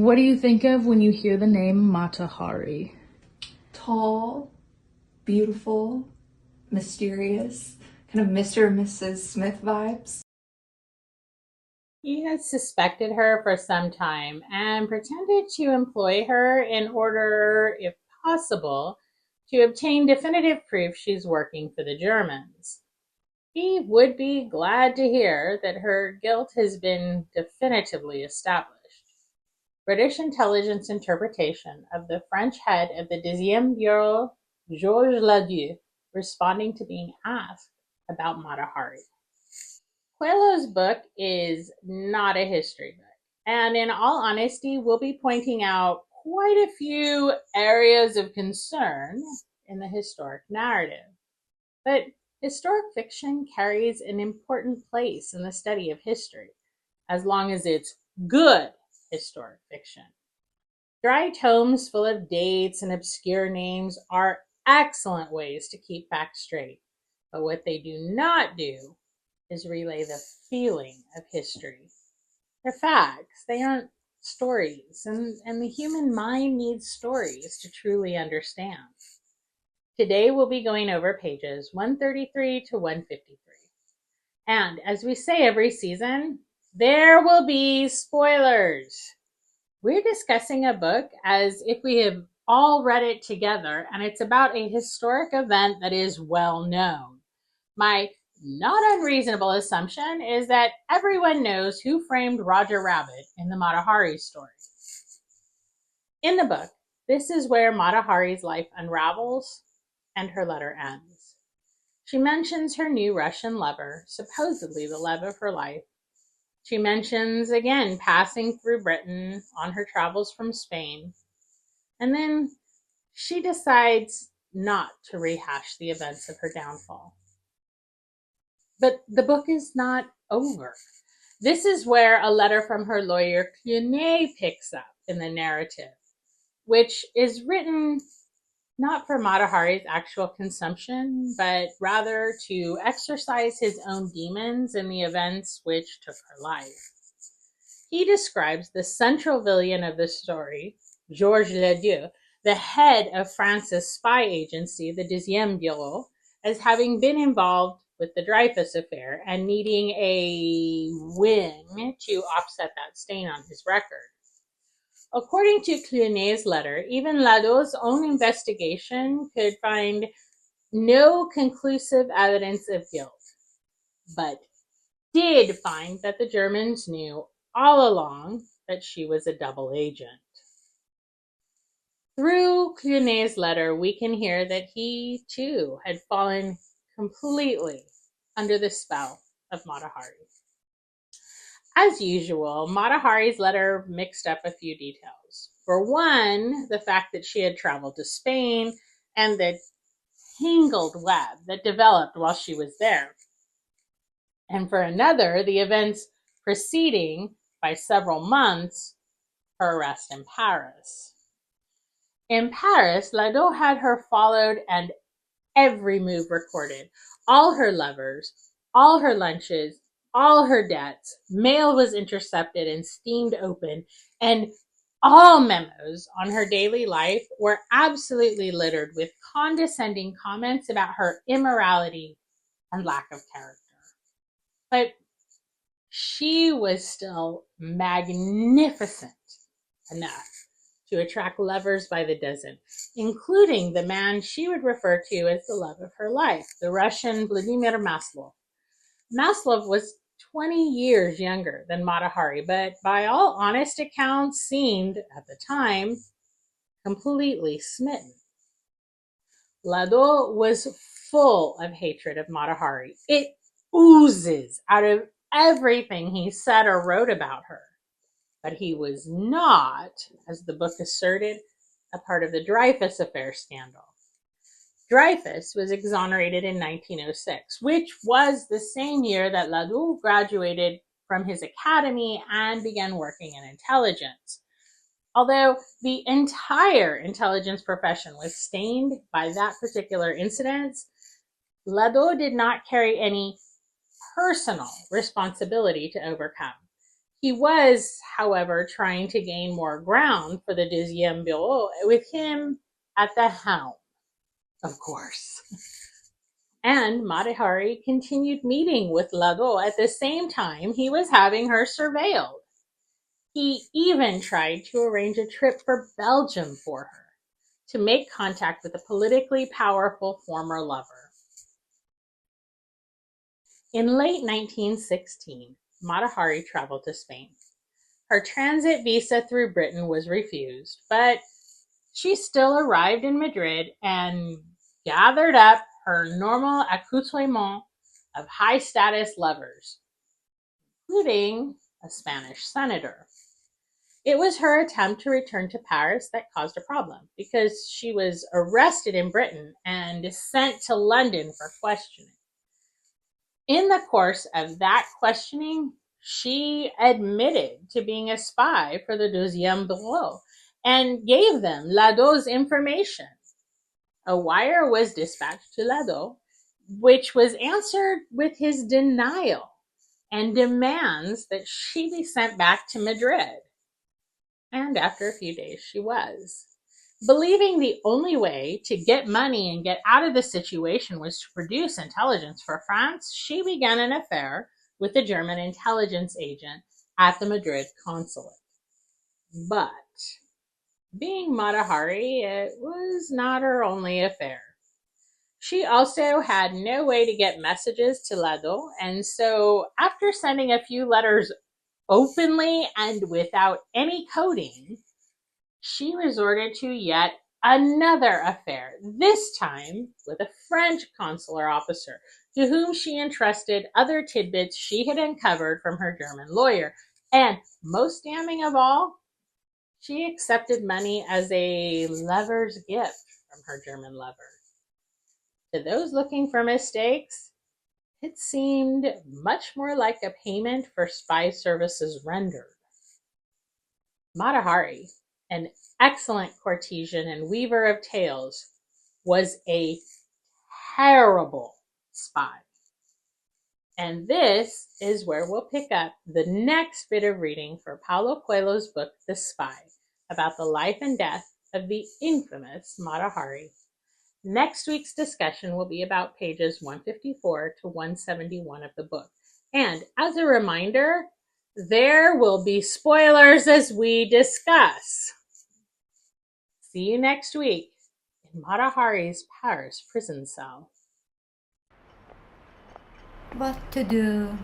What do you think of when you hear the name Mata Hari? Tall, beautiful, mysterious, kind of Mr. and Mrs. Smith vibes. He had suspected her for some time and pretended to employ her in order, if possible, to obtain definitive proof she's working for the Germans. He would be glad to hear that her guilt has been definitively established. British intelligence interpretation of the French head of the Deuxième Bureau, Georges Ladieu, responding to being asked about Mata Hari. Coelho's book is not a history book, and in all honesty, we'll be pointing out quite a few areas of concern in the historic narrative. But historic fiction carries an important place in the study of history, as long as it's good historic fiction. Dry tomes full of dates and obscure names are excellent ways to keep facts straight, but what they do not do is relay the feeling of history. They're facts, they aren't stories, and the human mind needs stories to truly understand. Today we'll be going over pages 133 to 153. And as we say every season, there will be spoilers. We're discussing a book as if we have all read it together, and it's about a historic event that is well known. My not unreasonable assumption is that everyone knows who framed Roger Rabbit in the Mata Hari story. In the book, this is where Mata Hari's life unravels and her letter ends. She mentions her new Russian lover, supposedly the love of her life. She mentions again passing through Britain on her travels from Spain. And then she decides not to rehash the events of her downfall. But the book is not over. This is where a letter from her lawyer Clunet picks up in the narrative, which is written not for Mata Hari's actual consumption, but rather to exorcise his own demons in the events which took her life. He describes the central villain of the story, Georges Ladieu, the head of France's spy agency, the Deuxième Bureau, as having been involved with the Dreyfus affair and needing a win to offset that stain on his record. According to Clunet's letter, even Ladieu's own investigation could find no conclusive evidence of guilt, but did find that the Germans knew all along that she was a double agent. Through Clunet's letter, we can hear that he, too, had fallen completely under the spell of Mata Hari. As usual, Mata Hari's letter mixed up a few details. For one, the fact that she had traveled to Spain and the tangled web that developed while she was there. And for another, the events preceding, by several months, her arrest in Paris. In Paris, Ladieu had her followed and every move recorded. All her lovers, all her lunches, all her debts. Mail was intercepted and steamed open, and all memos on her daily life were absolutely littered with condescending comments about her immorality and lack of character. But she was still magnificent enough to attract lovers by the dozen, including the man she would refer to as the love of her life, the Russian Vladimir Maslov. Maslov was 20 years younger than Mata Hari, but by all honest accounts seemed, at the time, completely smitten. Ladieu was full of hatred of Mata Hari. It oozes out of everything he said or wrote about her. But he was not, as the book asserted, a part of the Dreyfus affair scandal. Dreyfus was exonerated in 1906, which was the same year that Ladieu graduated from his academy and began working in intelligence. Although the entire intelligence profession was stained by that particular incident, Ladieu did not carry any personal responsibility to overcome. He was, however, trying to gain more ground for the Deuxième Bureau with him at the helm, of course. And Mata Hari continued meeting with Lado at the same time he was having her surveilled. He even tried to arrange a trip for Belgium for her to make contact with a politically powerful former lover. In late 1916, Mata Hari traveled to Spain. Her transit visa through Britain was refused, but she still arrived in Madrid and gathered up her normal accoutrement of high-status lovers, including a Spanish senator. It was her attempt to return to Paris that caused a problem, because she was arrested in Britain and sent to London for questioning. In the course of that questioning, she admitted to being a spy for the Deuxième Bureau and gave them Lado's information. A wire was dispatched to Lado, which was answered with his denial and demands that she be sent back to Madrid. And after a few days, she was. Believing the only way to get money and get out of the situation was to produce intelligence for France, she began an affair with a German intelligence agent at the Madrid consulate. But being Mata Hari, it was not her only affair. She also had no way to get messages to Lado, and so after sending a few letters openly and without any coding, she resorted to yet another affair, this time with a French consular officer, to whom she entrusted other tidbits she had uncovered from her German lawyer. And most damning of all, she accepted money as a lover's gift from her German lover. To those looking for mistakes, it seemed much more like a payment for spy services rendered. Mata Hari, an excellent courtesan and weaver of tales, was a terrible spy. And this is where we'll pick up the next bit of reading for Paulo Coelho's book, The Spy, about the life and death of the infamous Mata Hari. Next week's discussion will be about pages 154 to 171 of the book. And as a reminder, there will be spoilers as we discuss. See you next week in Mata Hari's Paris prison cell. What to do